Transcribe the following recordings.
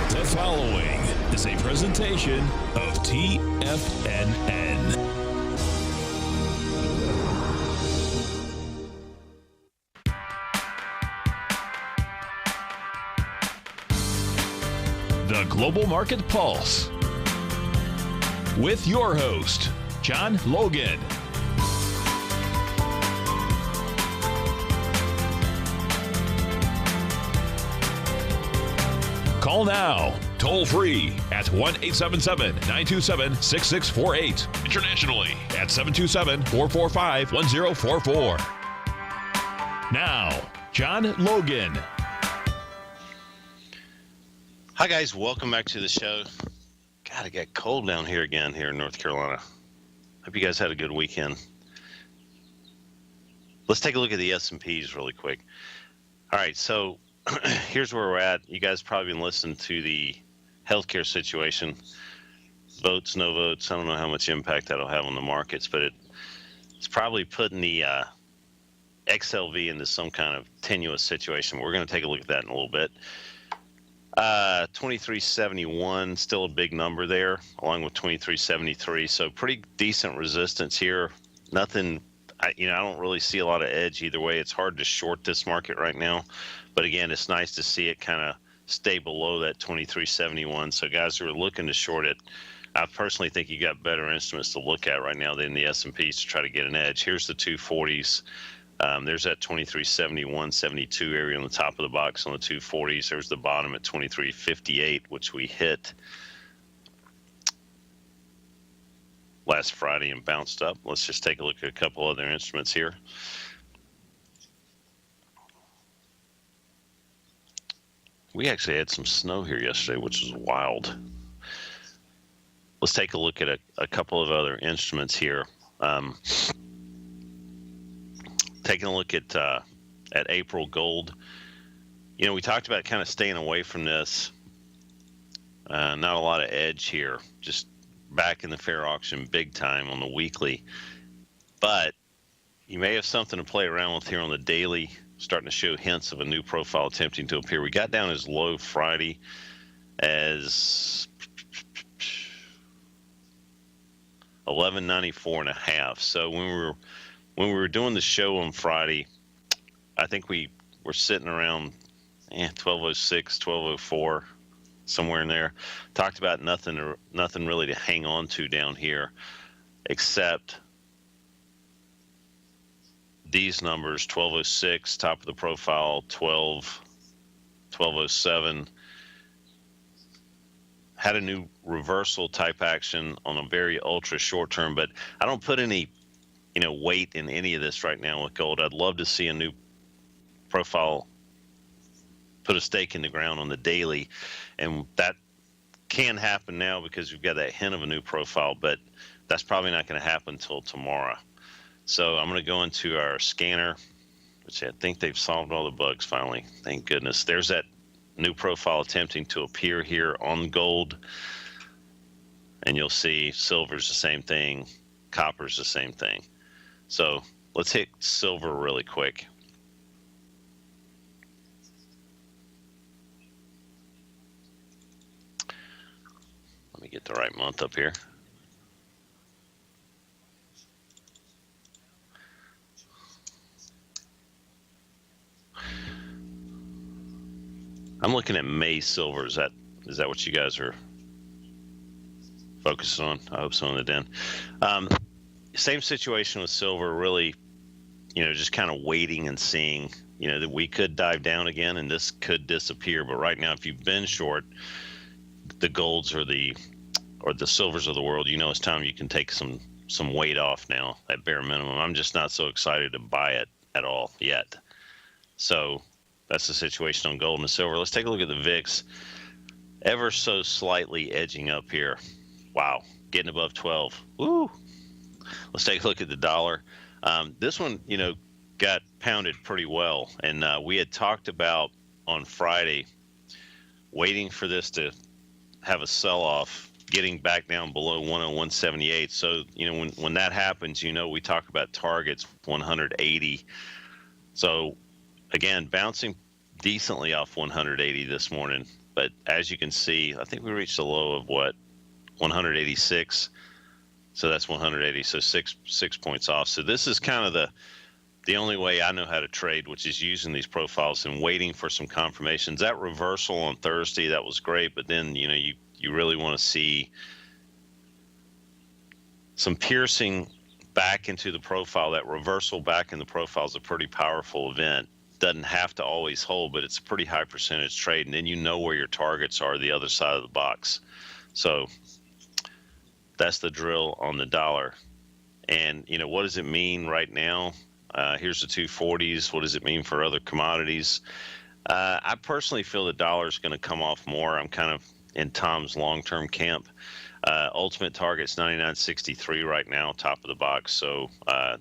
The following is a presentation of TFNN. The Global Market Pulse with your host, John Logan. Call now, toll free at 1-877-927-6648. Internationally at 727-445-1044. Now, John Logan. Hi, guys. Welcome back to the show. God, it got cold down here again here in North Carolina. Hope you guys had a good weekend. Let's take a look at the S&Ps really quick. All right, so here's where we're at. You guys probably been listening to the healthcare situation. Votes, no votes. I don't know how much impact that'll have on the markets, but it's probably putting the XLV into some kind of tenuous situation. We're going to take a look at that in a little bit. 2371, still a big number there, along with 2373. So pretty decent resistance here. Nothing, I don't really see a lot of edge either way. It's hard to short this market right now. But again, it's nice to see it kind of stay below that 2371. So guys who are looking to short it, I personally think you got better instruments to look at right now than the S&Ps to try to get an edge. Here's the 240s. There's that 2371, 72 area on the top of the box on the 240s. There's the bottom at 2358, which we hit last Friday and bounced up. Let's just take a look at a couple other instruments here. We actually had some snow here yesterday, which was wild. Let's take a look at a couple of other instruments here. Taking a look at April gold. We talked about kind of staying away from this. Not a lot of edge here. Just back in the fair auction big time on the weekly. But you may have something to play around with here on the daily. Starting to show hints of a new profile attempting to appear. We got down as low Friday as 1194.5. So when we were doing the show on Friday, I think we were sitting around 1206, 1204, somewhere in there. Talked about nothing really to hang on to down here, except these numbers: 1206, top of the profile, 1207. Had a new reversal type action on a very ultra short term, but I don't put any weight in any of this right now with gold. I'd love to see a new profile put a stake in the ground on the daily, and that can happen now because we've got that hint of a new profile, but that's probably not going to happen until tomorrow. So I'm going to go into our scanner, which I think they've solved all the bugs finally. Thank goodness. There's that new profile attempting to appear here on gold, and you'll see silver's the same thing, copper's the same thing. So let's hit silver really quick. Let me get the right month up here. I'm looking at May silver. Is that what you guys are focusing on? I hope so in the den. Same situation with silver, really, just kind of waiting and seeing, that we could dive down again and this could disappear. But right now, if you've been short the golds or the silvers of the world, it's time you can take some weight off now at bare minimum. I'm just not so excited to buy it at all yet. So that's the situation on gold and silver. Let's take a look at the VIX. Ever so slightly edging up here. Wow, getting above 12. Woo! Let's take a look at the dollar. This one, got pounded pretty well. And we had talked about on Friday waiting for this to have a sell-off, getting back down below 101.78. So, when that happens, we talk about targets 180. So, again, bouncing decently off 180 this morning. But as you can see, I think we reached a low of what, 186. So that's 180. So six points off. So this is kind of the only way I know how to trade, which is using these profiles and waiting for some confirmations. That reversal on Thursday, that was great. But then, you really want to see some piercing back into the profile. That reversal back in the profile is a pretty powerful event. Doesn't have to always hold, but it's a pretty high percentage trade. And then you know where your targets are the other side of the box. So that's the drill on the dollar. And, what does it mean right now? Here's the 240s. What does it mean for other commodities? I personally feel the dollar is going to come off more. I'm kind of in Tom's long-term camp. Ultimate target's 99.63 right now, top of the box. So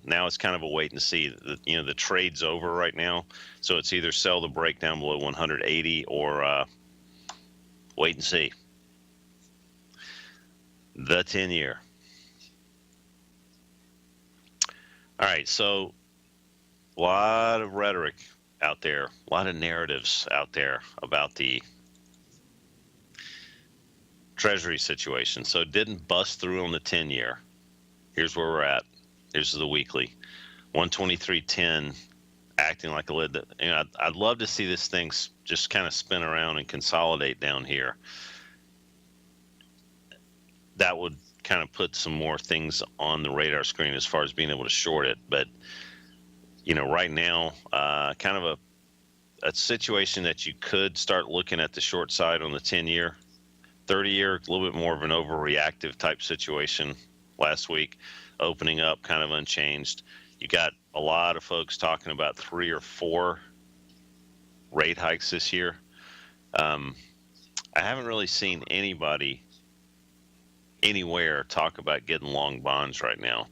now it's kind of a wait and see. The trade's over right now. So it's either sell the break down below 180 or wait and see. The 10-year. All right, so a lot of rhetoric out there, a lot of narratives out there about the Treasury situation. So it didn't bust through on the 10-year. Here's where we're at. Here's the weekly. 123.10 acting like a lid. I'd love to see this thing just kind of spin around and consolidate down here. That would kind of put some more things on the radar screen as far as being able to short it. But, right now, kind of a situation that you could start looking at the short side on the 10-year. 30-year, a little bit more of an overreactive type situation last week, opening up kind of unchanged. You got a lot of folks talking about 3 or 4 rate hikes this year. I haven't really seen anybody anywhere talk about getting long bonds right now.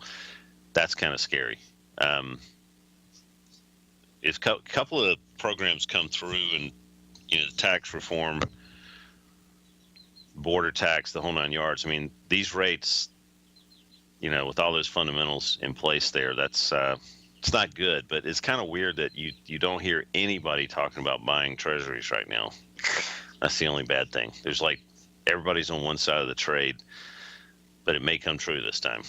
That's kind of scary. If a couple of programs come through and, the tax reform, border tax, the whole 9 yards. I mean, these rates, with all those fundamentals in place there, that's it's not good. But it's kind of weird that you don't hear anybody talking about buying treasuries right now. That's the only bad thing. There's everybody's on one side of the trade, but it may come true this time.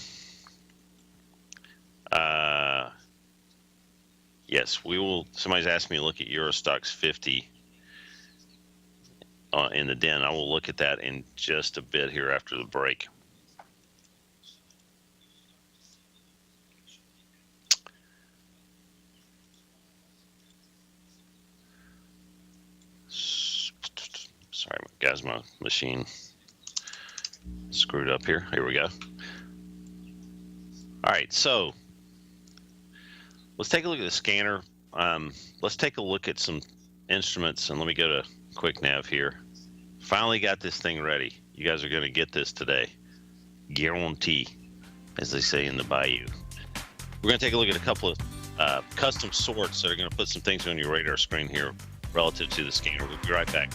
Yes, we will. Somebody's asked me to look at Eurostoxx 50 in the den. I will look at that in just a bit here after the break. Sorry, guys, my machine screwed up here. Here we go. All right, so let's take a look at the scanner. Let's take a look at some instruments, and let me go to quick nav here. Finally got this thing ready. You guys are going to get this today. Guarantee, as they say in the bayou. We're going to take a look at a couple of custom sorts that are going to put some things on your radar screen here relative to the scanner. We'll be right back.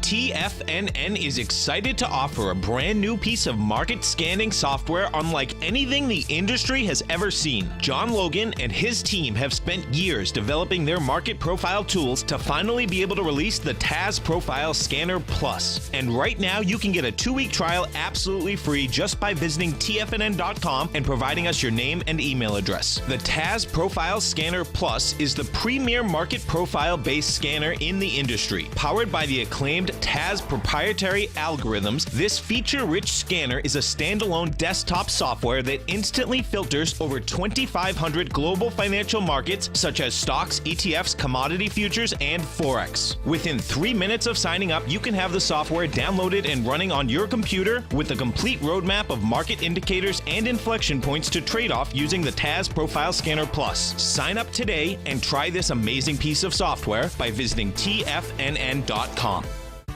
TFNN is excited to offer a brand new piece of market scanning software unlike anything the industry has ever seen. John Logan and his team have spent years developing their market profile tools to finally be able to release the TAS Profile Scanner Plus. And right now you can get a 2-week trial absolutely free just by visiting TFNN.com and providing us your name and email address. The TAS Profile Scanner Plus is the premier market profile based scanner in the industry. Powered by the acclaimed TAS proprietary algorithms, this feature-rich scanner is a standalone desktop software that instantly filters over 2,500 global financial markets such as stocks, ETFs, commodity futures, and Forex. Within 3 minutes of signing up, you can have the software downloaded and running on your computer with a complete roadmap of market indicators and inflection points to trade off using the TAS Profile Scanner Plus. Sign up today and try this amazing piece of software by visiting TFNN.com.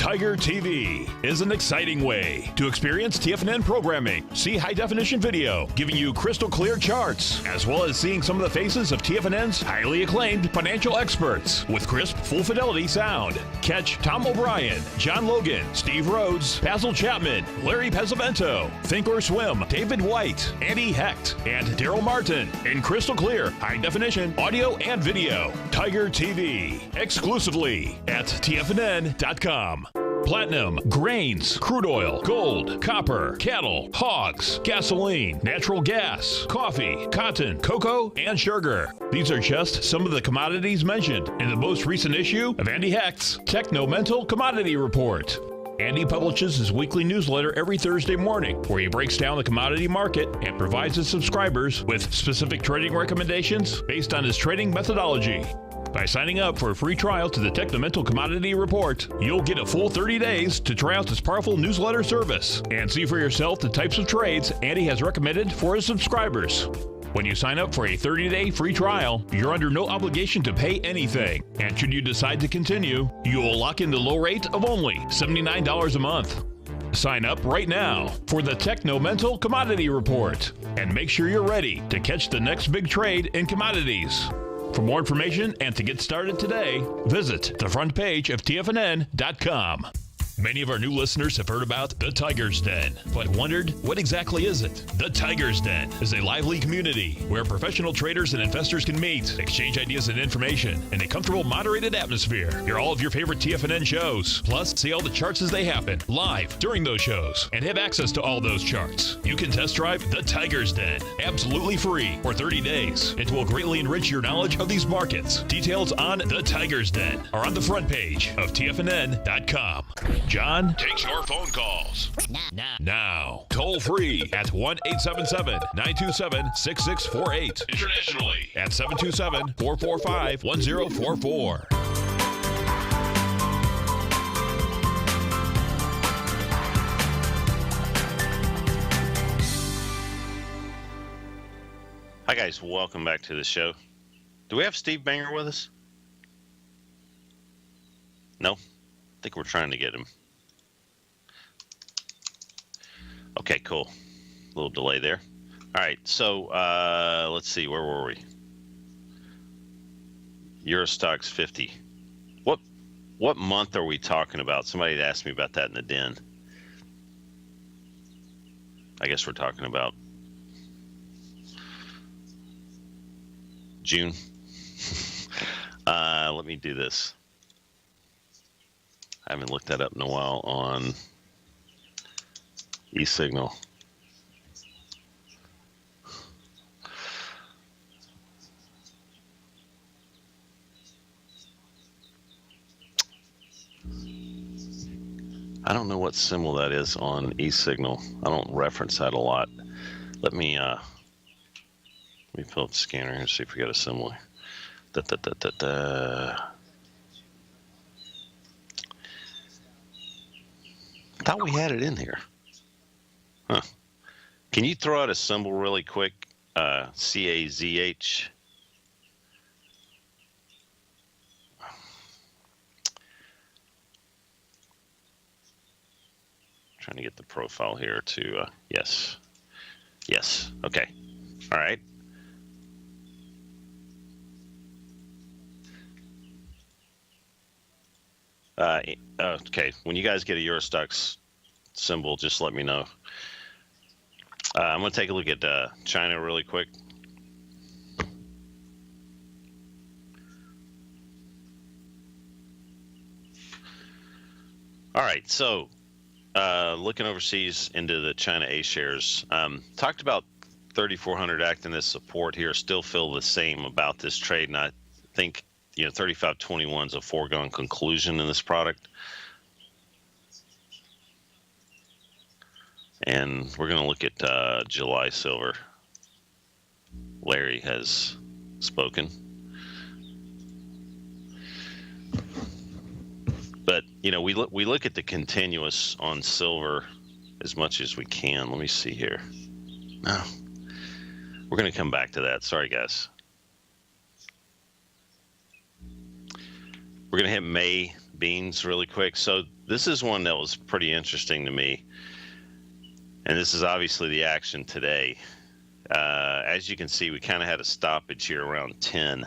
Tiger TV is an exciting way to experience TFNN programming. See high-definition video giving you crystal clear charts, as well as seeing some of the faces of TFNN's highly acclaimed financial experts with crisp, full-fidelity sound. Catch Tom O'Brien, John Logan, Steve Rhodes, Basil Chapman, Larry Pesavento, Think or Swim, David White, Andy Hecht, and Daryl Martin in crystal clear, high-definition audio and video. Tiger TV, exclusively at TFNN.com. Platinum, grains, crude oil, gold, copper, cattle, hogs, gasoline, natural gas, coffee, cotton, cocoa, and sugar. These are just some of the commodities mentioned in the most recent issue of Andy Hecht's Techno-Mental Commodity Report. Andy publishes his weekly newsletter every Thursday morning, where he breaks down the commodity market and provides his subscribers with specific trading recommendations based on his trading methodology. By signing up for a free trial to the Techno-Mental Commodity Report, you'll get a full 30 days to try out this powerful newsletter service and see for yourself the types of trades Andy has recommended for his subscribers. When you sign up for a 30-day free trial, you're under no obligation to pay anything. And should you decide to continue, you will lock in the low rate of only $79 a month. Sign up right now for the Techno-Mental Commodity Report and make sure you're ready to catch the next big trade in commodities. For more information and to get started today, visit the front page of TFNN.com. Many of our new listeners have heard about the Tiger's Den, but wondered, what exactly is it? The Tiger's Den is a lively community where professional traders and investors can meet, exchange ideas and information in a comfortable, moderated atmosphere. Hear all of your favorite TFNN shows, plus see all the charts as they happen live during those shows and have access to all those charts. You can test drive the Tiger's Den absolutely free for 30 days. It will greatly enrich your knowledge of these markets. Details on the Tiger's Den are on the front page of TFNN.com. John takes your phone calls now. Toll free at 1-877-927-6648. Internationally at 727-445-1044. Hi guys, welcome back to the show. Do we have Steve Banger with us? No? I think we're trying to get him. Okay, cool. A little delay there. All right, so let's see, where were we? Eurostoxx 50. What month are we talking about? Somebody had asked me about that in the den. I guess we're talking about June. Let me do this. I haven't looked that up in a while on eSignal. I don't know what symbol that is on eSignal. I don't reference that a lot. Let me pull up the scanner and see if we got a symbol. I thought we had it in here. Huh. Can you throw out a symbol really quick? CAZH. Trying to get the profile here to, yes. Yes. Okay. All right. Okay. When you guys get a Eurostoxx symbol, just let me know. I'm going to take a look at China really quick. All right. So looking overseas into the China A shares, talked about 3,400 acting as support here. Still feel the same about this trade, and I think 35.21 is a foregone conclusion in this product. And we're going to look at July silver. Larry has spoken. But, we look at the continuous on silver as much as we can. Let me see here. No. We're going to come back to that. Sorry, guys. We're going to hit May beans really quick. So this is one that was pretty interesting to me. And this is obviously the action today. As you can see, we kind of had a stoppage here around 10.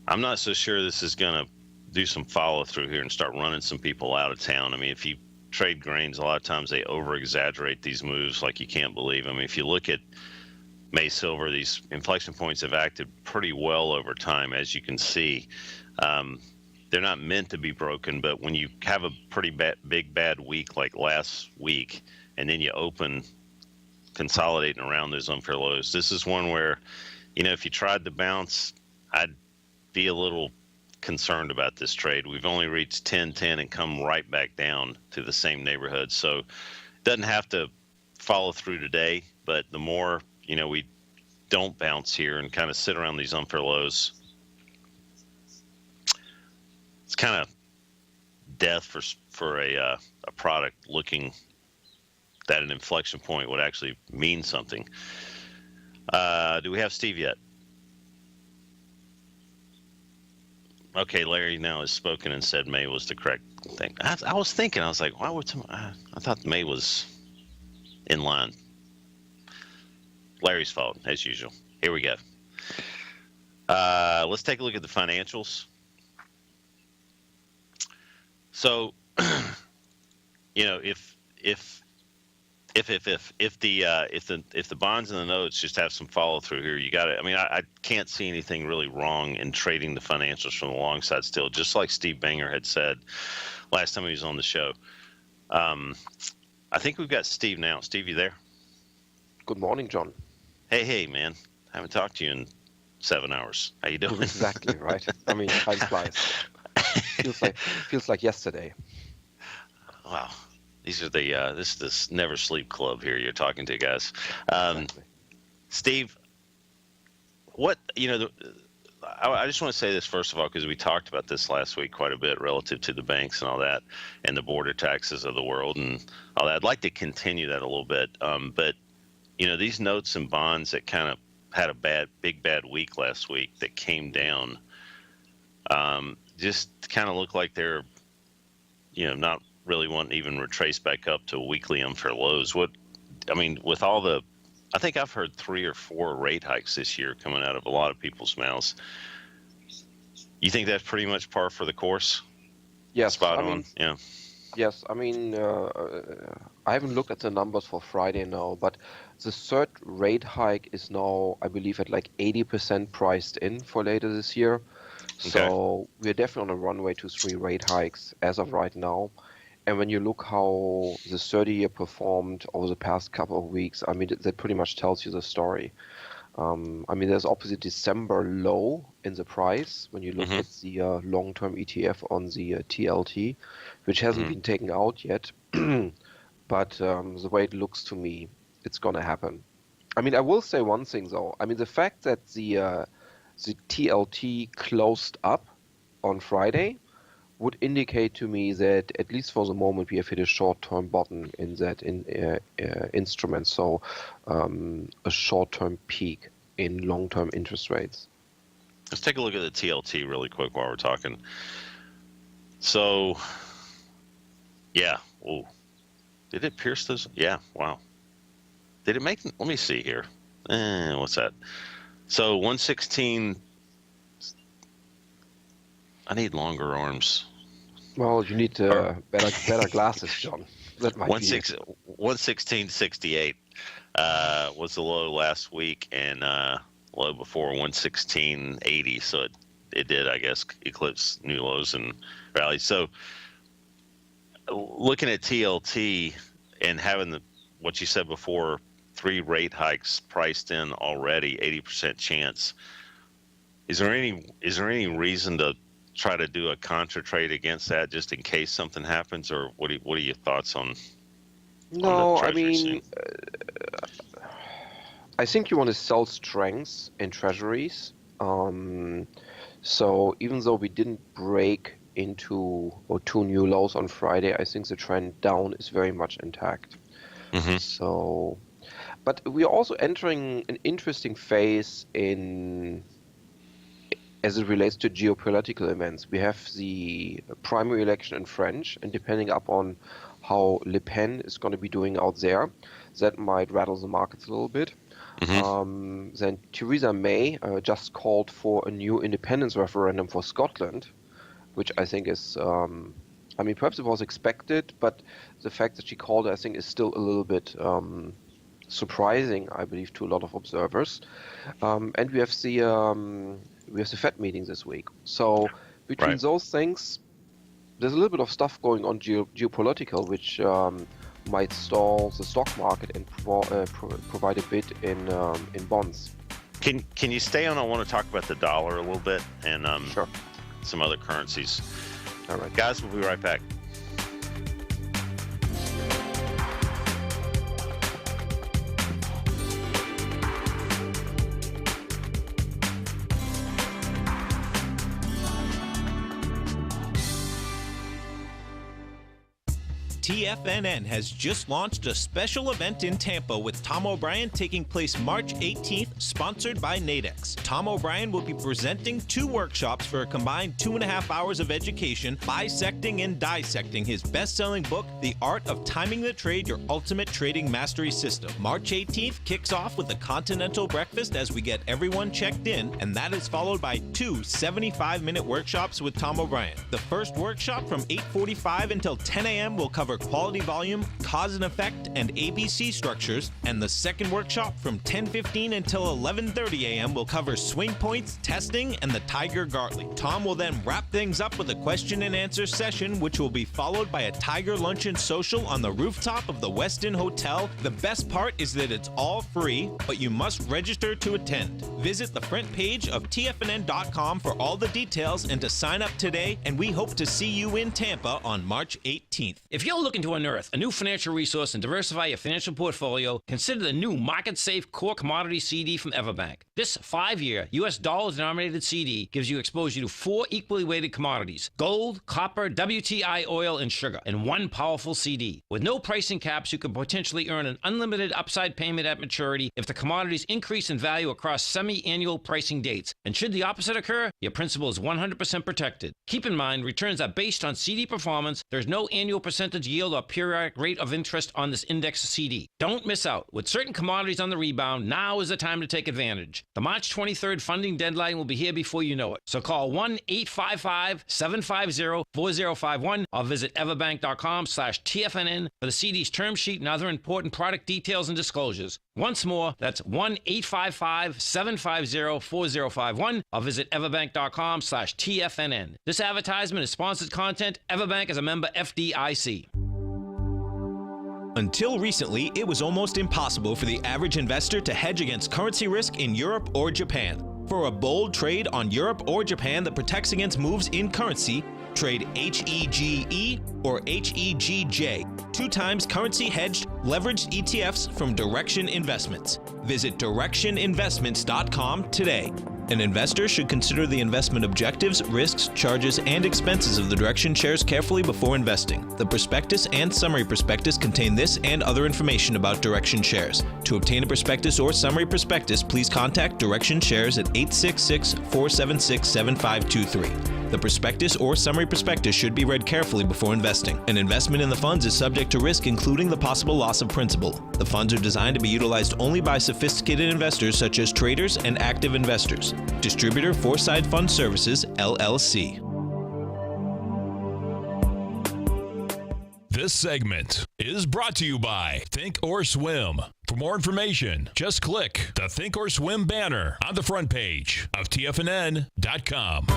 I'm not so sure this is going to do some follow through here and start running some people out of town. I mean, if you trade grains, a lot of times they over exaggerate these moves like you can't believe. I mean, if you look at May silver, these inflection points have acted pretty well over time, as you can see. They're not meant to be broken, but when you have a pretty big bad week like last week, and then you open consolidating around those unfair lows, this is one where, if you tried to bounce, I'd be a little concerned about this trade. We've only reached 10-10 and come right back down to the same neighborhood. So it doesn't have to follow through today, but the more, we don't bounce here and kind of sit around these unfair lows, it's kind of death for a product looking that an inflection point would actually mean something. Do we have Steve yet? Okay, Larry now has spoken and said May was the correct thing. I was thinking, I was like, why would I thought May was in line. Larry's fault, as usual. Here we go. Let's take a look at the financials. So, if the bonds and the notes just have some follow through here, you got it. I mean, I can't see anything really wrong in trading the financials from the long side still, just like Steve Banger had said last time he was on the show. I think we've got Steve now. Steve, you there? Good morning, John. Hey, man. I haven't talked to you in 7 hours. How you doing? Exactly, right? I mean, time flies. Feels like yesterday. Wow. These are this never sleep club here you're talking to, guys. Exactly. Steve, I just want to say this first of all, because we talked about this last week quite a bit relative to the banks and all that, and the border taxes of the world and all that. I'd like to continue that a little bit. But these notes and bonds that kind of had a big bad week last week that came down, just kind of look like they're, not really want to even retrace back up to weekly unfair lows. With all the, I think I've heard 3 or 4 rate hikes this year coming out of a lot of people's mouths. You think that's pretty much par for the course? Yes. Spot on. Yeah. Yes. I mean, I haven't looked at the numbers for Friday now, but the third rate hike is now, I believe, at like 80% priced in for later this year. So we're definitely on a runway to 3 rate hikes as of right now. And when you look how the 30-year performed over the past couple of weeks, I mean, that pretty much tells you the story. There's obviously December low in the price when you look at the long-term ETF on the TLT, which hasn't been taken out yet. But the way it looks to me, it's going to happen. I mean, I will say one thing, though. I mean, the fact that the TLT closed up on Friday would indicate to me that at least for the moment we have hit a short-term bottom in that instrument, so a short-term peak in long-term interest rates. Let's take a look at the TLT really quick while we're talking. So, yeah. Oh, did it pierce those? Yeah. Wow. Did it make? Let me see here. What's that? So 116. I need longer arms. Well, you need better glasses, John. That might 116.68 was the low last week, and low before 116.80. So it did, I guess, eclipse new lows and rallies. So looking at TLT and having what you said before, 3 rate hikes priced in already, 80% chance. Is there any reason to try to do a contra trade against that just in case something happens, or what are your thoughts on? No, I mean, I think you want to sell strengths in treasuries. So even though we didn't break into 2 new lows on Friday, I think the trend down is very much intact. So, but we are also entering an interesting phase in as it relates to geopolitical events. We have the primary election in France, and depending upon how Le Pen is going to be doing out there, that might rattle the markets a little bit. Then Theresa May just called for a new independence referendum for Scotland, which I think is, perhaps it was expected, but the fact that she called it, I think, is still a little bit surprising, I believe, to a lot of observers. And we have the Fed meeting this week. So between those things, there's a little bit of stuff going on geopolitical, which might stall the stock market and provide a bid in bonds. Can you stay on? I want to talk about the dollar a little bit and Sure. some other currencies. All right. Guys, we'll be right back. TFNN has just launched a special event in Tampa with Tom O'Brien taking place March 18th, sponsored by Nadex. Tom O'Brien will be presenting 2 workshops for a combined 2.5 hours of education, bisecting and dissecting his best-selling book, The Art of Timing the Trade, Your Ultimate Trading Mastery System. March 18th kicks off with a continental breakfast as we get everyone checked in, and that is followed by 2 75-minute workshops with Tom O'Brien. The first workshop from 8:45 until 10 a.m. will cover quality volume, cause and effect, and ABC structures, and the second workshop from 10:15 until 11:30 a.m. will cover swing points, testing, and the Tiger Gartley. Tom will then wrap things up with a question and answer session, which will be followed by a Tiger Luncheon Social on the rooftop of the Westin Hotel. The best part is that it's all free, but you must register to attend. Visit the front page of TFNN.com for all the details and to sign up today, and we hope to see you in Tampa on March 18th. If you're looking to unearth a new financial resource and diversify your financial portfolio, consider the new Market Safe Core Commodity CD from Everbank. This 5-year U.S. dollar-denominated CD gives you exposure to 4 equally weighted commodities: gold, copper, WTI oil, and sugar, in one powerful CD. With no pricing caps, you can potentially earn an unlimited upside payment at maturity if the commodities increase in value across semi-annual pricing dates. And should the opposite occur, your principal is 100% protected. Keep in mind, returns are based on CD performance. There's no annual percentage yield or periodic rate of interest on this index CD. Don't miss out. With certain commodities on the rebound, now is the time to take advantage. The March 23rd funding deadline will be here before you know it. So call 1-855-750-4051 or visit everbank.com/TFNN for the CD's term sheet and other important product details and disclosures. Once more, that's 1-855-750-4051 or visit everbank.com/TFNN. This advertisement is sponsored content. Everbank is a member FDIC. Until recently, it was almost impossible for the average investor to hedge against currency risk in Europe or Japan. For a bold trade on Europe or Japan that protects against moves in currency, trade HEGE or HEGJ, 2 times currency hedged leveraged ETFs from Direction Investments. Visit directioninvestments.com today. An investor should consider the investment objectives, risks, charges, and expenses of the Direction shares carefully before investing. The prospectus and summary prospectus contain this and other information about Direction shares. To obtain a prospectus or summary prospectus, please contact Direction shares at 866-476-7523. The prospectus or summary prospectus should be read carefully before investing. An investment in the funds is subject to risk, including the possible loss of principal. The funds are designed to be utilized only by sophisticated investors such as traders and active investors. Distributor Foreside Fund Services, LLC. This segment is brought to you by Think or Swim. For more information, just click the Think or Swim banner on the front page of TFNN.com.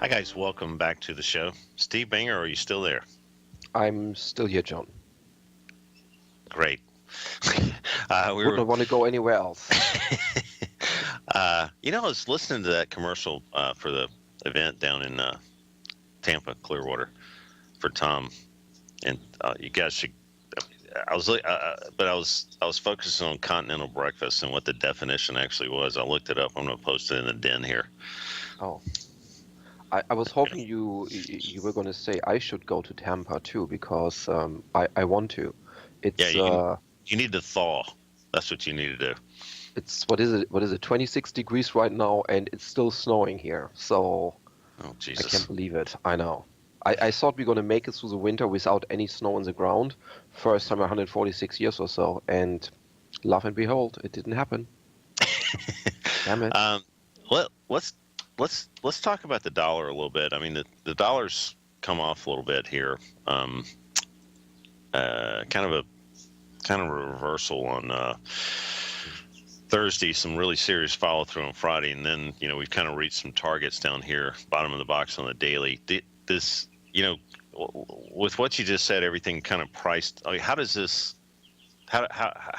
Hi, guys. Welcome back to the show. Steve Banger, are you still there? I'm still here, John. Great. Wouldn't want to go anywhere else. I was listening to that commercial for the event down in Tampa, Clearwater, for Tom, and you guys should. I was focusing on continental breakfast and what the definition actually was. I looked it up. I'm going to post it in the den here. Oh. I was hoping you were going to say I should go to Tampa too because I want to. Yeah, It's you need to thaw. That's what you need to do. it's what is it 26 degrees right now and it's still snowing here. So Oh I Jesus. can't believe it. I know. I thought we are going to make it through the winter without any snow on the ground. First time in 146 years or so, and lo and behold, it didn't happen. Damn it. Um, let's talk about the dollar a little bit. I mean, the dollar's come off a little bit here. Kind of a reversal on Thursday. Some really serious follow through on Friday, and then we've kind of reached some targets down here, bottom of the box on the daily. This with what you just said, everything kind of priced. I mean, how does this? How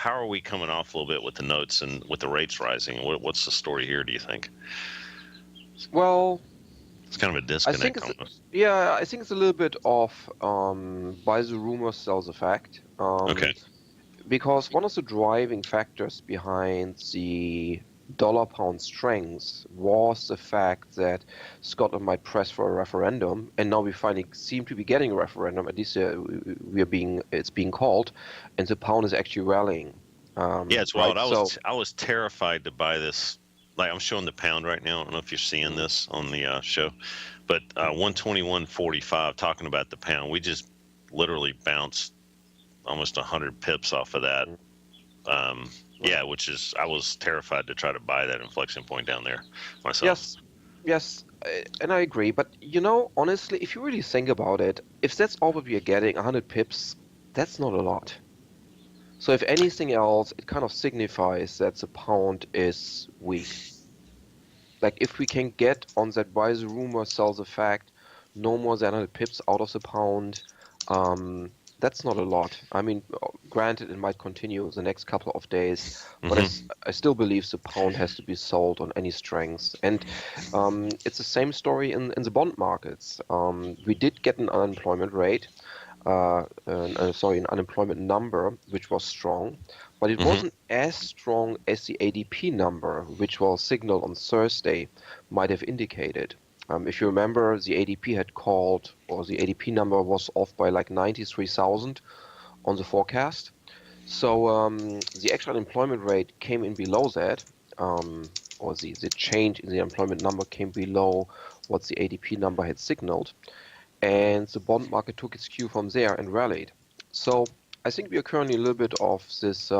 are we coming off a little bit with the notes and with the rates rising? What's the story here, do you think? Well, It's kind of a I think disconnect it's almost. yeah, I think it's a little bit of buy the rumor, sell the fact. Okay. Because one of the driving factors behind the dollar pound strength was the fact that Scotland might press for a referendum, and now we finally seem to be getting a referendum. At least it's being called, and the pound is actually rallying. Yeah, it's Right. wild. I was terrified to buy this. Like I'm showing the pound right now. I don't know if you're seeing this on the show, but 121.45. Talking about the pound, we just literally bounced almost 100 pips off of that. Yeah, which is I was terrified to try to buy that inflection point down there myself. Yes, and I agree. But honestly, if you really think about it, if that's all what we are getting, 100 pips, that's not a lot. So if anything else, it kind of signifies that the pound is weak. Like if we can get on that buy the rumor, sell the fact, no more than 100 pips out of the pound, that's not a lot. I mean, granted, it might continue the next couple of days, but I still believe the pound has to be sold on any strength. And it's the same story in the bond markets. We did get an unemployment rate. An unemployment number, which was strong, but it wasn't as strong as the ADP number, which was signaled on Thursday, might have indicated. If you remember, the ADP had called, or the ADP number was off by like 93,000 on the forecast. So the actual unemployment rate came in below that, or the change in the employment number came below what the ADP number had signaled. And the bond market took its cue from there and rallied. So I think we are currently a little bit of this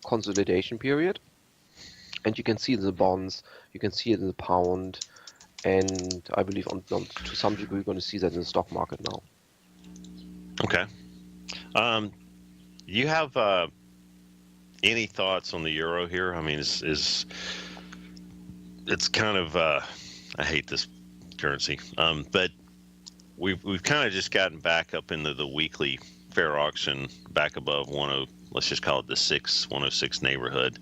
consolidation period. And you can see it in the bonds, you can see it in the pound, and I believe to some degree we're going to see that in the stock market now. Okay. You have any thoughts on the euro here? I mean, it's kind of I hate this currency, but we've kind of just gotten back up into the weekly fair auction, back above 10. Let's just call it the 106 neighborhood.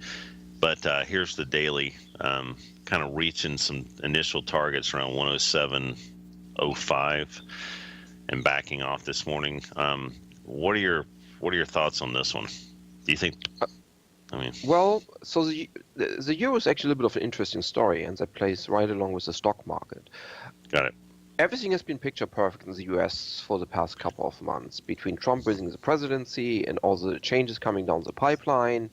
But here's the daily, kind of reaching some initial targets around 107.05 and backing off this morning. What are your thoughts on this one? Do you think? I mean, well, so the euro is actually a little bit of an interesting story, and that plays right along with the stock market. Got it. Everything has been picture perfect in the US for the past couple of months, between Trump winning the presidency and all the changes coming down the pipeline.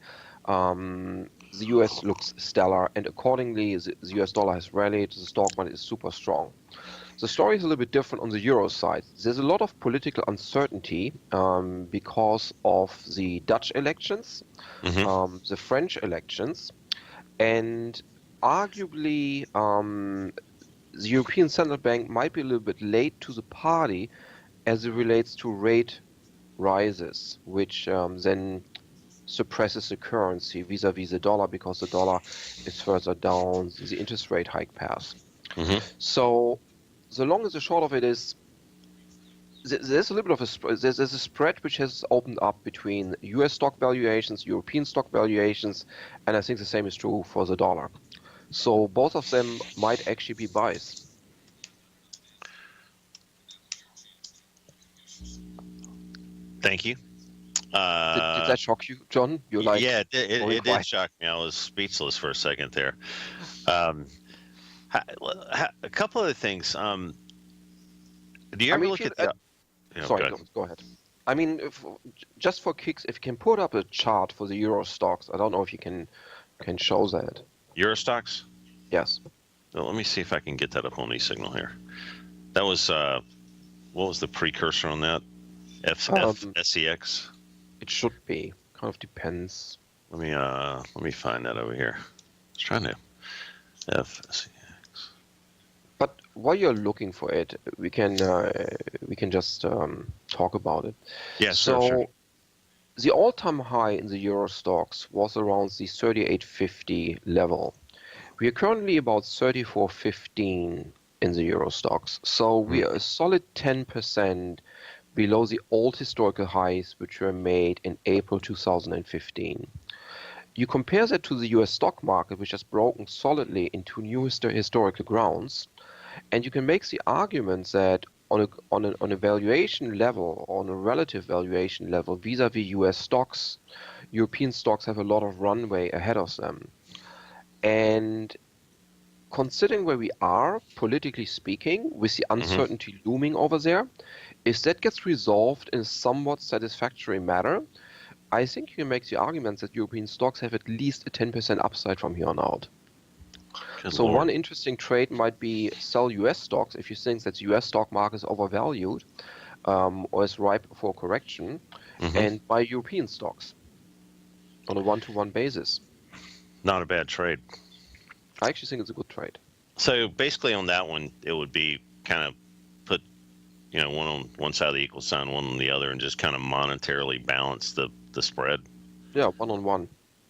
The US looks stellar, and accordingly, the US dollar has rallied. The stock market is super strong. The story is a little bit different on the euro side. There's a lot of political uncertainty because of the Dutch elections, the French elections, and arguably the European Central Bank might be a little bit late to the party as it relates to rate rises, which then suppresses the currency vis-a-vis the dollar because the dollar is further down the interest rate hike path. So the long and the short of it is there's a little bit of there's a spread which has opened up between US stock valuations, European stock valuations, and I think the same is true for the dollar. So both of them might actually be buys. Thank you. Did that shock you, John? You're like, yeah, it did shock me. I was speechless for a second there. A couple other things. Do you I ever mean, look if at the? sorry, Go ahead. go ahead. I mean, just for kicks, if you can put up a chart for the Euro stocks, I don't know if you can show that. Eurostocks? Yes. Well, let me see if I can get that up on eSignal here. That was what was the precursor on that? SEX. It should be. Kind of depends. Let me find that over here. I was trying to FSEX. But while you're looking for it, we can just talk about it. Yeah, So sure. the all-time high in the Euro stocks was around the 38.50 level. We are currently about 34.15 in the Euro stocks. So we are a solid 10% below the old historical highs, which were made in April 2015. You compare that to the US stock market, which has broken solidly into new historical grounds, and you can make the argument that on a valuation level, on a relative valuation level, vis-a-vis US stocks, European stocks have a lot of runway ahead of them. And considering where we are, politically speaking, with the uncertainty looming over there, if that gets resolved in a somewhat satisfactory manner, I think you can make the argument that European stocks have at least a 10% upside from here on out. So one interesting trade might be sell US stocks if you think that the US stock market is overvalued or is ripe for correction, and buy European stocks on a one-to-one basis. Not a bad trade. I actually think it's a good trade. So basically on that one, it would be kind of put, one on one side of the equal sign, one on the other, and just kind of monetarily balance the spread. Yeah, one-on-one.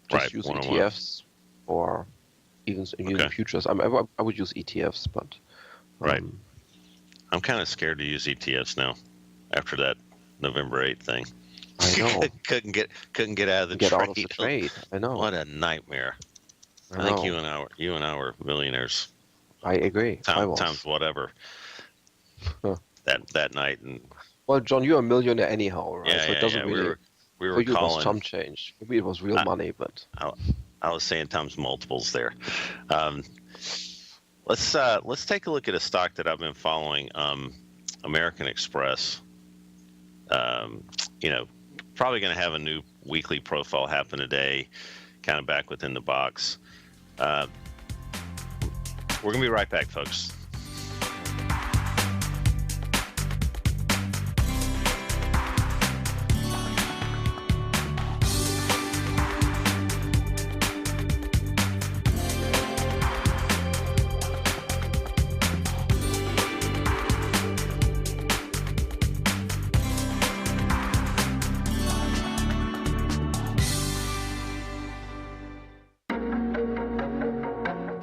Just Right, use one-on-one. ETFs or even using futures. I would use ETFs, but... Right. I'm kind of scared to use ETFs now after that November 8th thing. I know. couldn't get out of the Get trade. out of the trade. I know. What a nightmare. I know. think you and I were millionaires. I agree. I was. Times whatever. Huh. That night, and Well, John, you're a millionaire anyhow, right? So it doesn't really... We For were you, it was calling. chump change. For me, it was real money, but... I was saying times multiples there. Let's take a look at a stock that I've been following, American Express. Probably going to have a new weekly profile happen today, kind of back within the box. We're going to be right back, folks.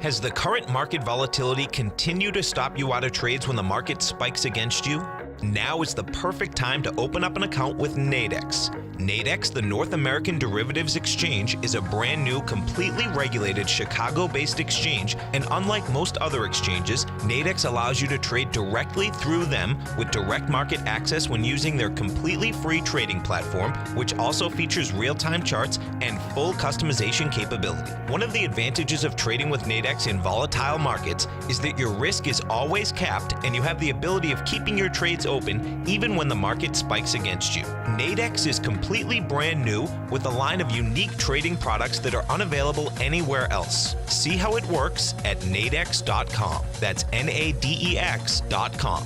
Has the current market volatility continued to stop you out of trades when the market spikes against you? Now is the perfect time to open up an account with Nadex. Nadex, the North American Derivatives Exchange, is a brand new, completely regulated Chicago-based exchange, and unlike most other exchanges, Nadex allows you to trade directly through them with direct market access when using their completely free trading platform, which also features real-time charts and full customization capability. One of the advantages of trading with Nadex in volatile markets is that your risk is always capped and you have the ability of keeping your trades open even when the market spikes against you. Nadex is completely brand new with a line of unique trading products that are unavailable anywhere else. See how it works at nadex.com. That's NADEX.com.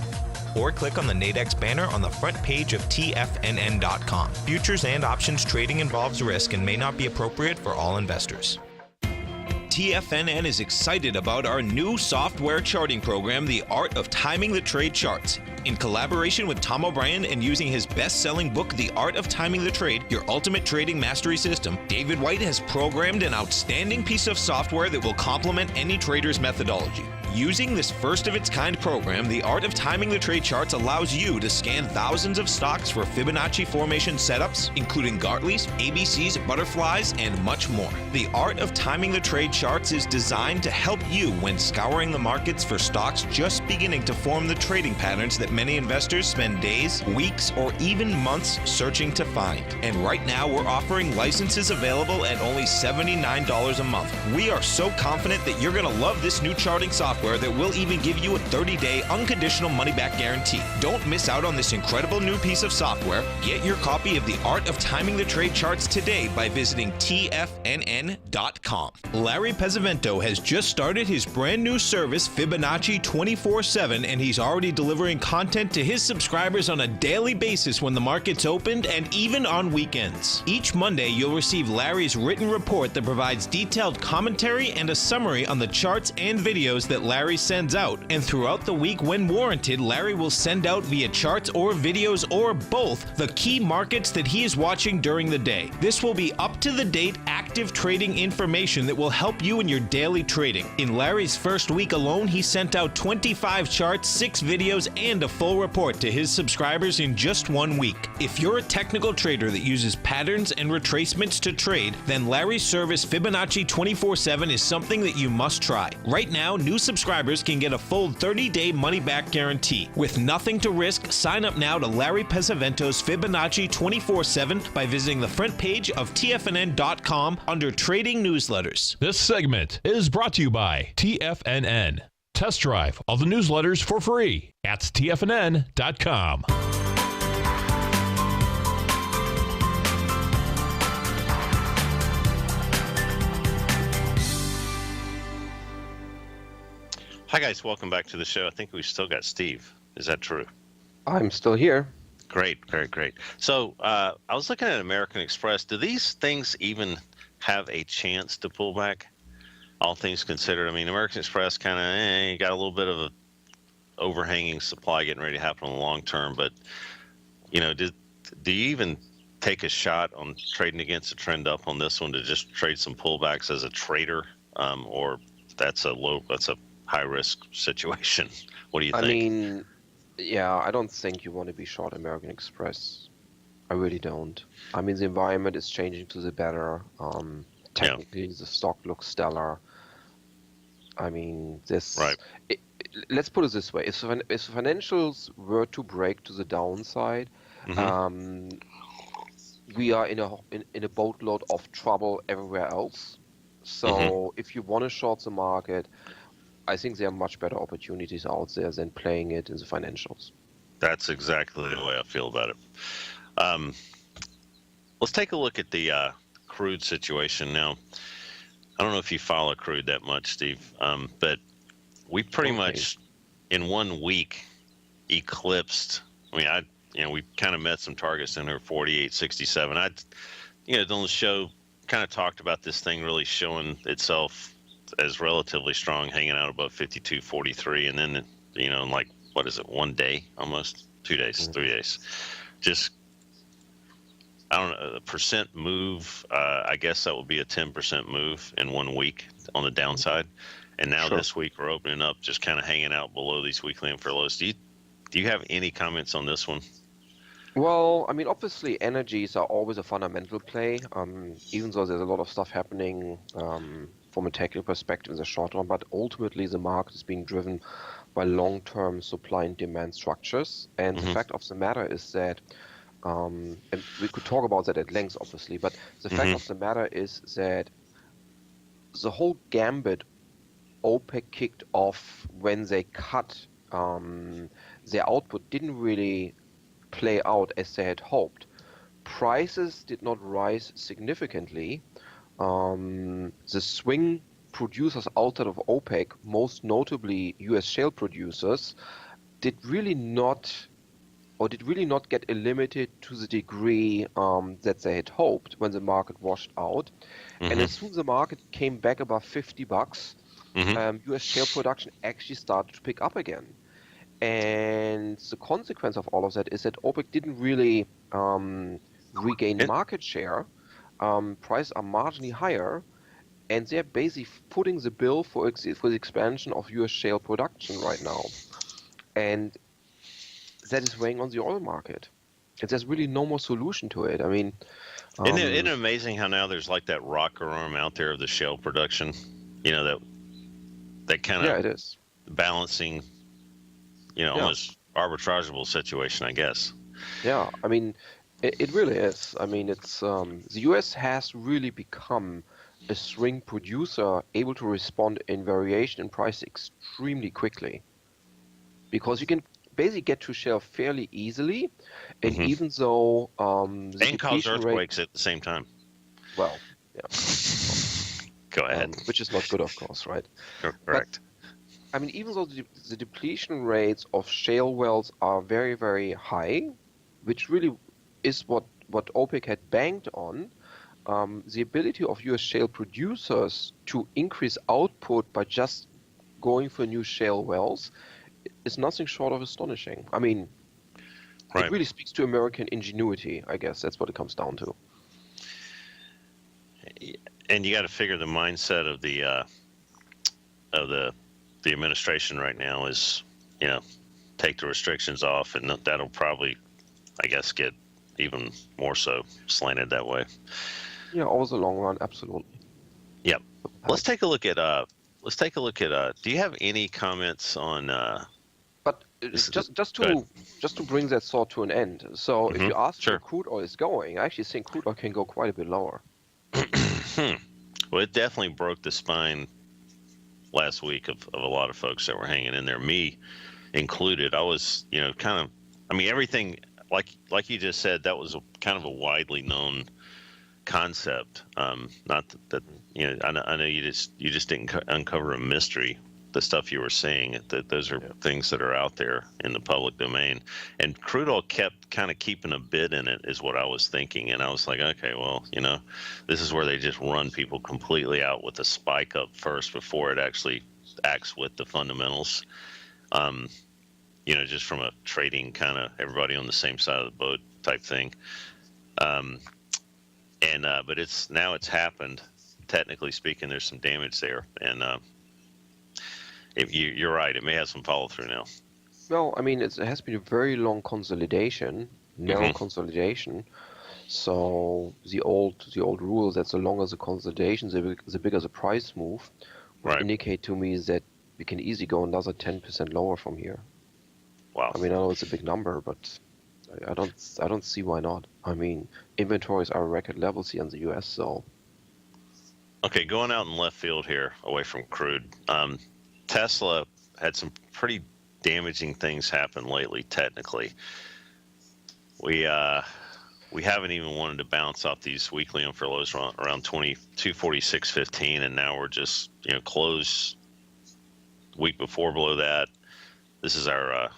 Or click on the Nadex banner on the front page of TFNN.com. Futures and options trading involves risk and may not be appropriate for all investors. TFNN is excited about our new software charting program, The Art of Timing the Trade Charts. In collaboration with Tom O'Brien and using his best-selling book, The Art of Timing the Trade, Your Ultimate Trading Mastery System, David White has programmed an outstanding piece of software that will complement any trader's methodology. Using this first-of-its-kind program, The Art of Timing the Trade Charts allows you to scan thousands of stocks for Fibonacci formation setups, including Gartley's, ABC's, butterflies, and much more. The Art of Timing the Trade Charts is designed to help you when scouring the markets for stocks just beginning to form the trading patterns that many investors spend days, weeks, or even months searching to find. And right now, we're offering licenses available at only $79 a month. We are so confident that you're going to love this new charting software software that will even give you a 30-day unconditional money-back guarantee. Don't miss out on this incredible new piece of software. Get your copy of The Art of Timing the Trade Charts today by visiting TFNN.com. Larry Pesavento has just started his brand new service, Fibonacci 24/7, and he's already delivering content to his subscribers on a daily basis when the market's opened and even on weekends. Each Monday, you'll receive Larry's written report that provides detailed commentary and a summary on the charts and videos that Larry sends out. And throughout the week, when warranted, Larry will send out via charts or videos or both the key markets that he is watching during the day. This will be up-to-the-date, active trading information that will help you in your daily trading. In Larry's first week alone, he sent out 25 charts, 6 videos, and a full report to his subscribers in just 1 week. If you're a technical trader that uses patterns and retracements to trade, then Larry's service Fibonacci 24/7 is something that you must try. Right now, new subscribers can get a full 30-day money-back guarantee. With nothing to risk, sign up now to Larry Pesavento's Fibonacci 24/7 by visiting the front page of TFNN.com under Trading Newsletters. This segment is brought to you by TFNN. Test drive all the newsletters for free at TFNN.com. Hi, guys. Welcome back to the show. I think we've still got Steve. Is that true? I'm still here. Great, great. So I was looking at American Express. Do these things even have a chance to pull back, all things considered? I mean, American Express kind of got a little bit of a overhanging supply getting ready to happen in the long term. But, you know, do you even take a shot on trading against a trend up on this one to just trade some pullbacks as a trader, or that's a high risk situation? What do you think? I mean, yeah, I don't think you want to be short American Express. I really don't. I mean, the environment is changing to the better. Technically, the stock looks stellar. I mean, this. Right. Let's put it this way: if financials were to break to the downside, we are in a boatload of trouble everywhere else. So if you want to short the market, I think there are much better opportunities out there than playing it in the financials. That's exactly the way I feel about it. Let's take a look at the crude situation now. I don't know if you follow crude that much, Steve, but we pretty much in 1 week eclipsed. I mean, we kind of met some targets in there, 48.67. On the show, kind of talked about this thing really showing itself as relatively strong, hanging out above 52.43, and then in like, what is it, 1 day, almost 2 days, 3 days, just I don't know, a percent move. I guess that would be a 10% move in 1 week on the downside. And now this week we're opening up, just kind of hanging out below these weekly and lows. Do you have any comments on this one? Well, I mean, obviously energies are always a fundamental play, even though there's a lot of stuff happening from a technical perspective in the short run, but ultimately the market is being driven by long-term supply and demand structures. And the fact of the matter is that, and we could talk about that at length, obviously, but the fact of the matter is that the whole gambit OPEC kicked off when they cut their output didn't really play out as they had hoped. Prices did not rise significantly. The swing producers outside of OPEC, most notably US shale producers, did really not get eliminated to the degree that they had hoped when the market washed out. And as soon as the market came back above $50, US shale production actually started to pick up again. And the consequence of all of that is that OPEC didn't really regain market share. Prices are marginally higher, and they're basically footing the bill for the expansion of US shale production right now. And that is weighing on the oil market. And there's really no more solution to it. I mean, isn't it amazing how now there's like that rocker arm out there of the shale production? That kind of it is balancing, almost arbitrageable situation, I guess. Yeah, I mean, it really is. I mean, it's the U.S. has really become a swing producer able to respond in variation in price extremely quickly, because you can basically get to shale fairly easily, and even though the And cause depletion rate, earthquakes at the same time. well, yeah, Go ahead. which is not good, of course, right? Correct. I mean, even though the depletion rates of shale wells are very, very high, which really is what OPEC had banked on, the ability of US shale producers to increase output by just going for new shale wells is nothing short of astonishing. I mean, Right. it really speaks to American ingenuity, I guess. That's what it comes down to. And you got to figure the mindset of the administration right now is, take the restrictions off, and that'll probably, I guess, get even more so slanted that way. Yeah, over the long run, absolutely. Yep. Let's take a look at. Do you have any comments on? But just to bring that thought to an end. So if you ask where crude oil is going, I actually think crude oil can go quite a bit lower. Well, it definitely broke the spine last week of a lot of folks that were hanging in there, me included. I was, everything like you just said, that was kind of a widely known concept. Not that I know you just didn't uncover a mystery. The stuff you were saying, that those are things that are out there in the public domain, and crude oil kept kind of keeping a bid in it, is what I was thinking. And I was like, okay, well, this is where they just run people completely out with a spike up first before it actually acts with the fundamentals. Just from a trading kind of everybody on the same side of the boat type thing. But it's happened. Technically speaking, there's some damage there, and if you're right, it may have some follow through now. Well, I mean, it has been a very long consolidation, narrow consolidation. So the old rule that the longer the consolidation, the bigger the price move, would indicate to me that we can easily go another 10% lower from here. Wow. I mean, I know it's a big number, but I don't see why not. I mean, inventories are record levels here in the US, so. Okay, going out in left field here, away from crude. Tesla had some pretty damaging things happen lately. Technically, we haven't even wanted to bounce off these weekly infra lows around 246.15, and now we're just close week before below that. This is our.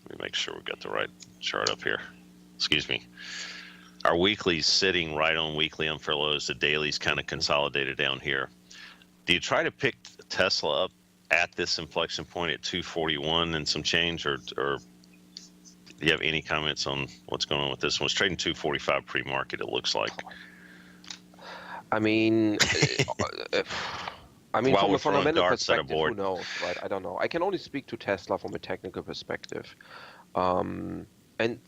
Let me make sure we got the right chart up here. Excuse me. Our weekly's sitting right on weekly infra lows. The daily's kind of consolidated down here. Do you try to pick Tesla up at this inflection point at 241 and some change, or do you have any comments on what's going on with this one? It's trading 245 pre-market, it looks like. I mean, from a fundamental perspective, who knows, right? I don't know. I can only speak to Tesla from a technical perspective. And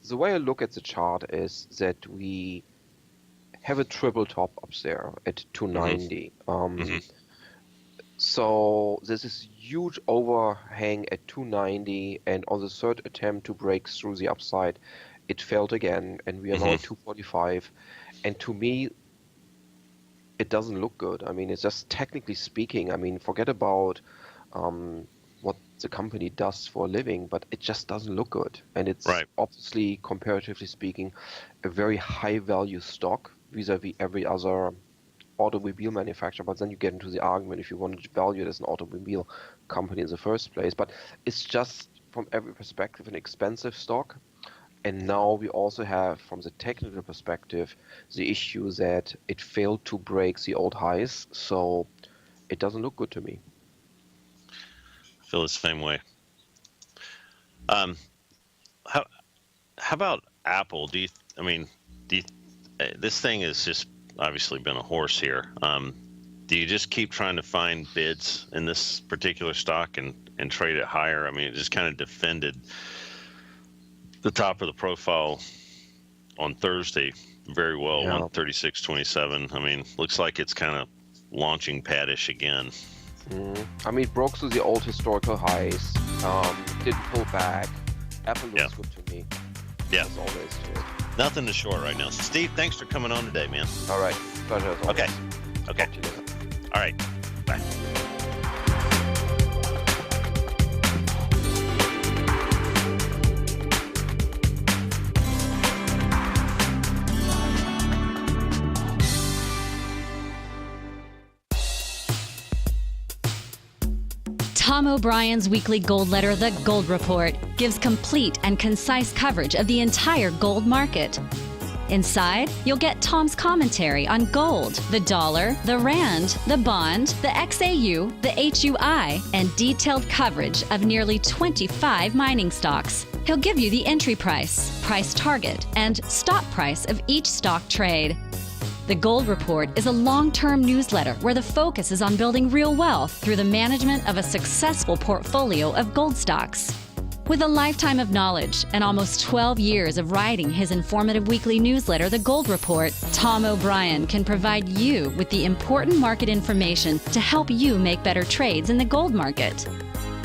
the way I look at the chart is that we have a triple top up there at 290. So there's this huge overhang at 290, and on the third attempt to break through the upside, it failed again, and we are now at 245. And to me, it doesn't look good. I mean, it's just technically speaking, I mean, forget about what the company does for a living, but it just doesn't look good. And it's obviously, comparatively speaking, a very high value stock vis-a-vis every other automobile manufacturer. But then you get into the argument if you want to value it as an automobile company in the first place. But it's just, from every perspective, an expensive stock. And now we also have, from the technical perspective, the issue that it failed to break the old highs. So it doesn't look good to me. I feel the same way. How about Apple? This thing has just obviously been a horse here. Do you just keep trying to find bids in this particular stock and trade it higher? I mean, it just kind of defended the top of the profile on Thursday very well, 136.27. I mean, looks like it's kind of launching paddish again. I mean, it broke through the old historical highs, didn't pull back. Apple looks good to me. Yeah. That's all there is to it. Nothing to short right now. Steve, thanks for coming on today, man. All right. Pleasure as always. Okay. Okay. Talk to you later. All right. Bye. Tom O'Brien's weekly gold letter, The Gold Report, gives complete and concise coverage of the entire gold market. Inside, you'll get Tom's commentary on gold, the dollar, the rand, the bond, the XAU, the HUI, and detailed coverage of nearly 25 mining stocks. He'll give you the entry price, price target, and stop price of each stock trade. The Gold Report is a long-term newsletter where the focus is on building real wealth through the management of a successful portfolio of gold stocks. With a lifetime of knowledge and almost 12 years of writing his informative weekly newsletter, The Gold Report, Tom O'Brien can provide you with the important market information to help you make better trades in the gold market.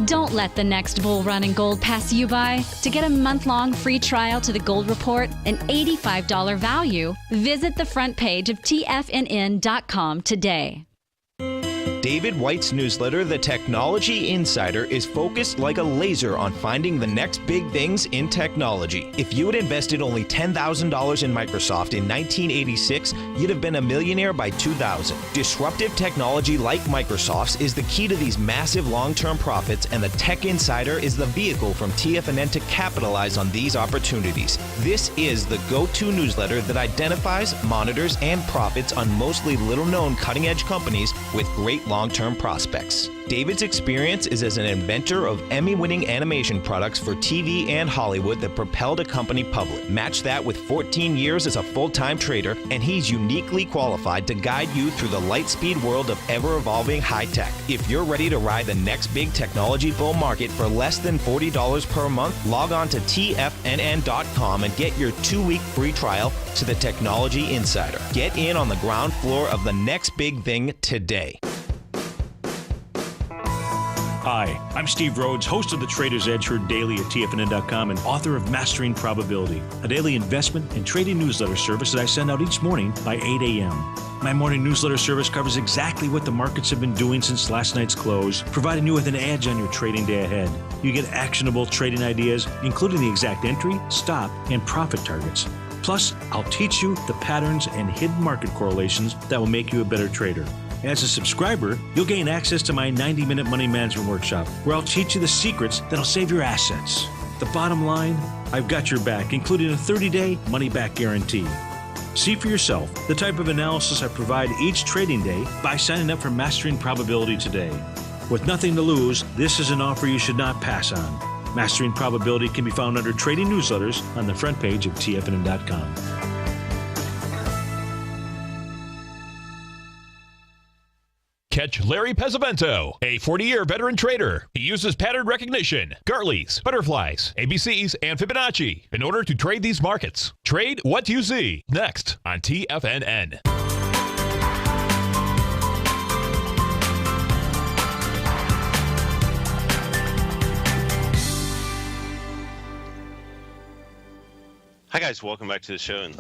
Don't let the next bull run in gold pass you by. To get a month-long free trial to The Gold Report, an $85 value, visit the front page of TFNN.com today. David White's newsletter, The Technology Insider, is focused like a laser on finding the next big things in technology. If you had invested only $10,000 in Microsoft in 1986, you'd have been a millionaire by 2000. Disruptive technology like Microsoft's is the key to these massive long-term profits, and the Tech Insider is the vehicle from TFNN to capitalize on these opportunities. This is the go-to newsletter that identifies, monitors, and profits on mostly little-known cutting-edge companies with great long-term prospects. David's experience is as an inventor of Emmy-winning animation products for TV and Hollywood that propelled a company public. Match that with 14 years as a full-time trader, and he's uniquely qualified to guide you through the light-speed world of ever-evolving high-tech. If you're ready to ride the next big technology bull market for less than $40 per month, log on to TFNN.com and get your 2-week free trial to the Technology Insider. Get in on the ground floor of the next big thing today. Hi, I'm Steve Rhodes, host of the Trader's Edge, heard daily at TFNN.com and author of Mastering Probability, a daily investment and trading newsletter service that I send out each morning by 8 a.m. My morning newsletter service covers exactly what the markets have been doing since last night's close, providing you with an edge on your trading day ahead. You get actionable trading ideas, including the exact entry, stop, and profit targets. Plus, I'll teach you the patterns and hidden market correlations that will make you a better trader. As a subscriber, you'll gain access to my 90-minute money management workshop, where I'll teach you the secrets that'll save your assets. The bottom line, I've got your back, including a 30-day money-back guarantee. See for yourself the type of analysis I provide each trading day by signing up for Mastering Probability today. With nothing to lose, this is an offer you should not pass on. Mastering Probability can be found under Trading Newsletters on the front page of TFNN.com. Catch Larry Pesavento, a 40-year veteran trader. He uses pattern recognition, Gartleys, butterflies, ABCs, and Fibonacci in order to trade these markets. Trade what you see. Next on TFNN. Hi, guys. Welcome back to the show. And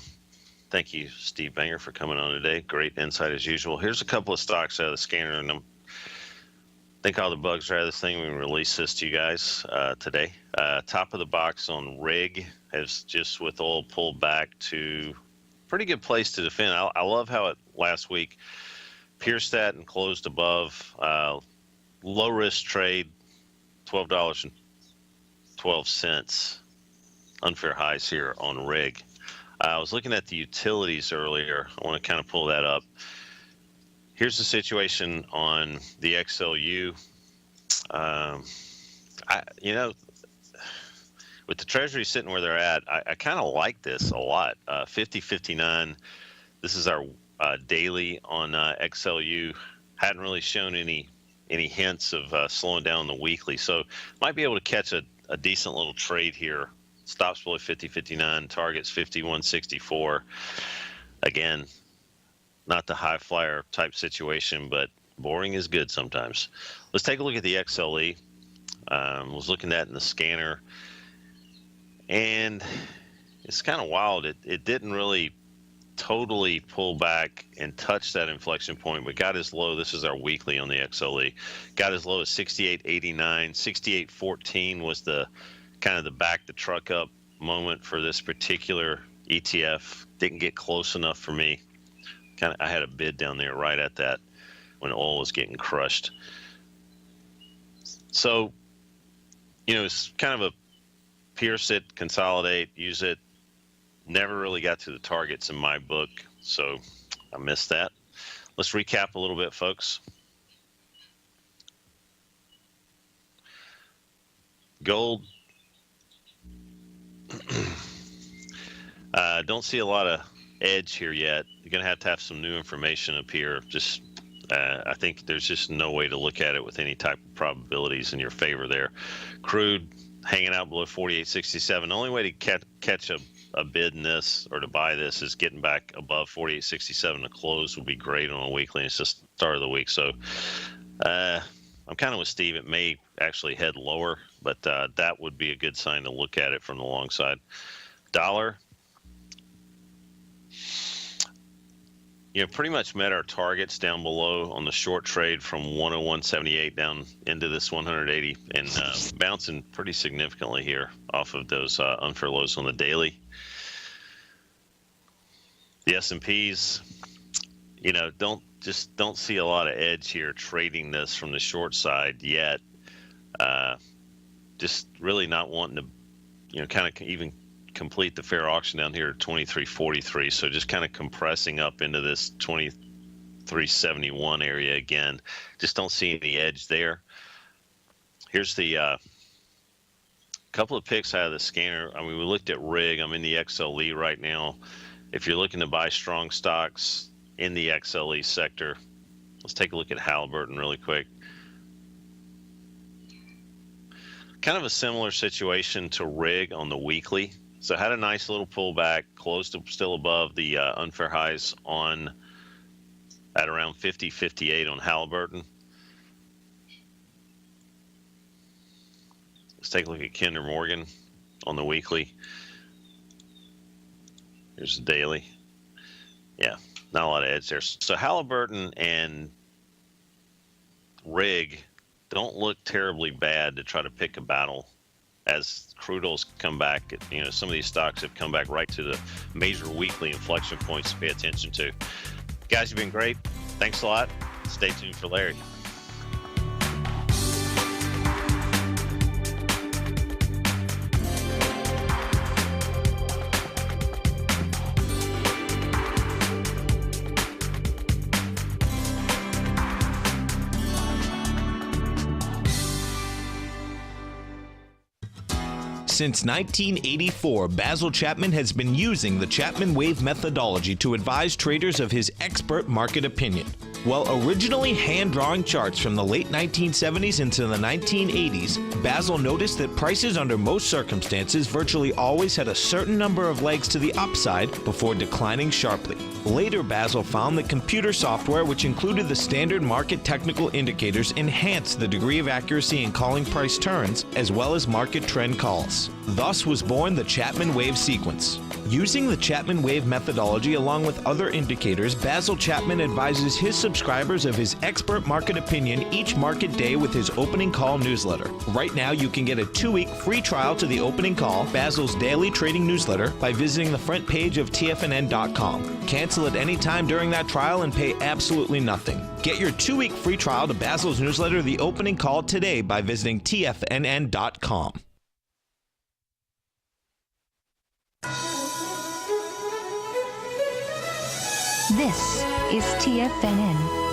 thank you, Steve Banger, for coming on today. Great insight as usual. Here's a couple of stocks out of the scanner, and I think all the bugs are out of this thing. We release this to you guys today. Top of the box on rig has just with oil pulled back to pretty good place to defend. I love how it last week pierced that and closed above. Low risk trade, $12.12. Unfair highs here on rig. I was looking at the utilities earlier. I want to kind of pull that up. Here's the situation on the XLU. With the Treasury sitting where they're at, I kind of like this a lot. 50.59. This is our daily on XLU. Hadn't really shown any hints of slowing down the weekly, so might be able to catch a decent little trade here. Stops below 50.59, targets 51.64. Again, not the high flyer type situation, but boring is good sometimes. Let's take a look at the XLE. Was looking at in the scanner, and it's kind of wild. It didn't really totally pull back and touch that inflection point, but got as low. This is our weekly on the XLE. Got as low as 68.89. 68.14 was the kind of the back the truck up moment for this particular ETF. Didn't get close enough for me. I had a bid down there right at that when oil was getting crushed. So, it's kind of a pierce it, consolidate, use it. Never really got to the targets in my book, so I missed that. Let's recap a little bit, folks. Gold. Don't see a lot of edge here yet. You're going to have some new information up here. Just, I think there's just no way to look at it with any type of probabilities in your favor there. Crude hanging out below 48.67. The only way to catch a bid in this or to buy this is getting back above 48.67 to close would be great on a weekly. It's just the start of the week. So I'm kind of with Steve. It may actually head lower, but that would be a good sign to look at it from the long side. Dollar. Pretty much met our targets down below on the short trade from 101.78 down into this 180 and bouncing pretty significantly here off of those unfair lows on the daily. The S&Ps, don't see a lot of edge here trading this from the short side yet. Just really not wanting to, kind of even complete the fair auction down here at 23.43. So just kind of compressing up into this 23.71 area again. Just don't see any edge there. Here's the couple of picks out of the scanner. I mean, we looked at rig. I'm in the XLE right now. If you're looking to buy strong stocks in the XLE sector, let's take a look at Halliburton really quick. Kind of a similar situation to rig on the weekly. So had a nice little pullback, close to still above the unfair highs at around 50.58 on Halliburton. Let's take a look at Kinder Morgan on the weekly. Here's the daily. Yeah, not a lot of edge there. So Halliburton and rig don't look terribly bad to try to pick a battle as crude oil's come back. Some of these stocks have come back right to the major weekly inflection points to pay attention to. Guys, you've been great. Thanks a lot. Stay tuned for Larry. Since 1984, Basil Chapman has been using the Chapman Wave methodology to advise traders of his expert market opinion. While originally hand-drawing charts from the late 1970s into the 1980s, Basil noticed that prices under most circumstances virtually always had a certain number of legs to the upside before declining sharply. Later, Basil found that computer software, which included the standard market technical indicators, enhanced the degree of accuracy in calling price turns, as well as market trend calls. Thus was born the Chapman Wave sequence. Using the Chapman Wave methodology along with other indicators, Basil Chapman advises his subscribers of his expert market opinion each market day with his opening call newsletter. Right now, you can get a 2-week free trial to the opening call, Basil's daily trading newsletter, by visiting the front page of TFNN.com. Cancel at any time during that trial and pay absolutely nothing. Get your 2-week free trial to Basil's newsletter, The Opening Call, today by visiting TFNN.com. This is TFNN.